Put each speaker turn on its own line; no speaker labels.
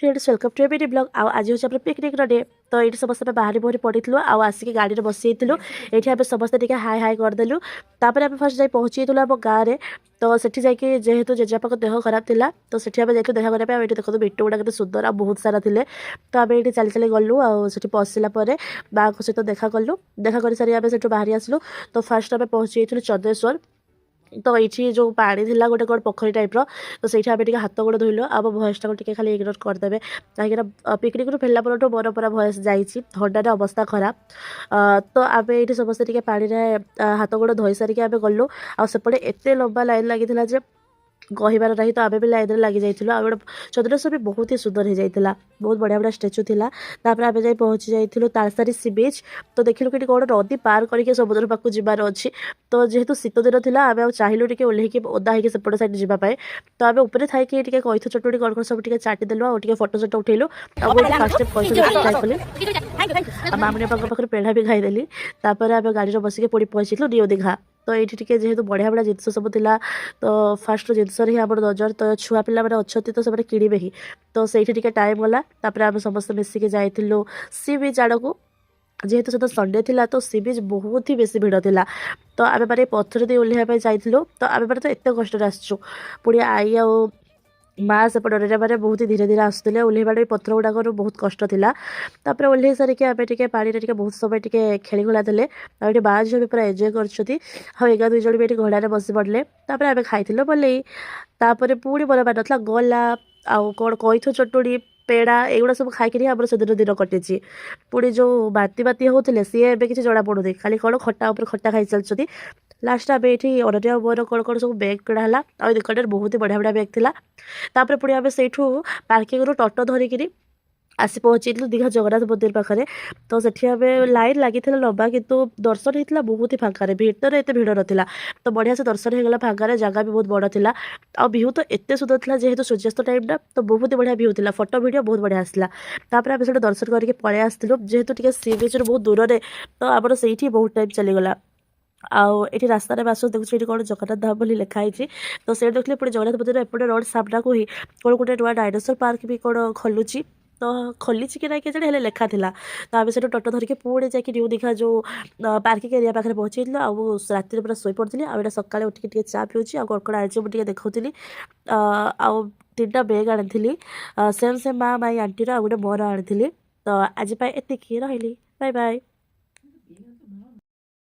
Friends welcome to ABD blog आज हूँ picnic day तो ये समस्त बाहरी बोहरी पड़ू आसिक गाड़ी में बस ये आम समस्ते हाई हाई करदेलु तापर आम फर्स्ट जाए पहुँची आम गाँव में तो सेठी जाकि जेहेतु जेजेबापा देह खराब था तो सेठी आम जाइए देखा करने ये देखो बिट गुड़ा के सुंदर आ बहुत सारा थे तो आम ये चली चली गलु आठी पशिला माँ सहित देखा कलु देखा कर सारी आम से बाहरी आसलु तो फास्ट आम पहुँची चंद्रेश्वर तो ये जो पानी थी गोटे कौन पोखरी टाइप तो सही आम हाथ गोड़ धोइलु आम भयस टाक खाली इग्नोर करदे कहीं पिकनिक फेरला पर मोर पूरा भयस जाइए थंडा अवस्था खराब तो आम ये समस्ते पानी हाथ गोड़ धोई सारिक आम गलु आसपटे एत लंबा लाइन लगी कहबार नहीं तो आम भी लाइन में लगी जाइलु आ चंद्रेश्वर भी बहुत ही सुंदर हो जाता बहुत बढ़िया बढ़िया स्टेचू था तापर आम जाए पहुँची जाइलु तालसारी सी बीच तो देखिलु कि कौन नदी पार करके समुद्र पाक जबार अच्छी तो जेहेतु शीत दिन था आम चाहिए टे ओह्लैक ओदा होगी सेपट साइड जावाई तो आम उपर थी कईथ चटुड़ी कौन कौन सब चाटिदेलु आ फोटो सोटो उठेलु फास्ट कईथ ट्राए कली मामनी पाखे पेढ़ा भी खाईदेली तापर आम गाड़ी में बसिक पुणी पहुँचलु न्यू दीघा तो ये जेहेतु बढ़िया बढ़िया जिन सब था तो फास्ट जिनस ही आम नजर तो छुआ पिला मैंने अच्छा तो से किणवे ही तो सही टाइम गला तापर आम समस्त मिसिक जाइलु सी बीच आड़ को जेहेतु से संडे थिला तो सी बीच बहुत ही बेसी भिड़ थिला तो आम मारे पथर दे ओह्लैया जाइलु तो आम मारे तो एत कष्ट आसचु पुणी आई आ माँ से डर मारे बहुत ही धीरे धीरे आसुले ओह्लैवाड़े पथर गुड़ाक बहुत कष्ट था तापर ओह्लै सारिक आम पानी बहुत समय खेली खुला थे आगे बाँ झील भी पूरा एंजय कर दुई जन भी घोड़े बसी पड़े तापर आम खाई बोले तापर पुणी मन मान ना गला आउ कौन कईथ चटुड़ी पेड़ा एगुड़ा सब खाई आम से दिन कटिची पुणी जो बाती बाती होते सी ए किसी जना पड़ूनी खाली कौन खट्टा उपर खट्टा खाई चलती लास्ट आम ये अनन्या मोर कौन कौन सब बैग किणाला आ दुकान बहुत ही बढ़िया बढ़िया बैग था तापर पुणी आम से पार्किंग रू टोटो धरिकी आसी पहुँचलु दीघा जगन्नाथ मंदिर पाखे तो सेठी आम लाइन लगी लंबा किंतु दर्शन होता बहुत ही फाँकार भीतर एत भिड़ नाला तो बढ़िया से दर्शन होगा फाँकार जगह भी बहुत बड़ था आ व्यू तो एत सुंदर था जेहेतु सूर्यास्त टाइम ना तो बहुत ही बढ़िया व्यू था फोटो वीडियो बहुत बढ़िया आसला तापर आम से दर्शन करके पलि आसलु जेहेतु टी सी बीच बहुत दूर में तो आमर से बहुत टाइम चलीगला आउ ये रास्तार आस देखिए कौन जगन्नाथ धाम बोली लिखाई तो से देखिए पुणी जगन्नाथ मंदिर एपटे रोड सामना को ही कौन गोटे नुआ डायनोसर पार्क भी कौन खोलुची तो खोली कि ना कि जाने लिखा था तो आम से टोटो धरिकी पुणी जाकि न्यू दीघा जो पार्किंग एरिया पाखे पहुँचल राति पूरा शोई पड़ी आउ सकाଳେ उठिक चा पिऊँगी आ कौन आज मुझे देखी आउ 3टा बैग आनी सेम सेम माँ माई आंटीर आ गए मोर आनी तो आज एतिक रही बाय बाय।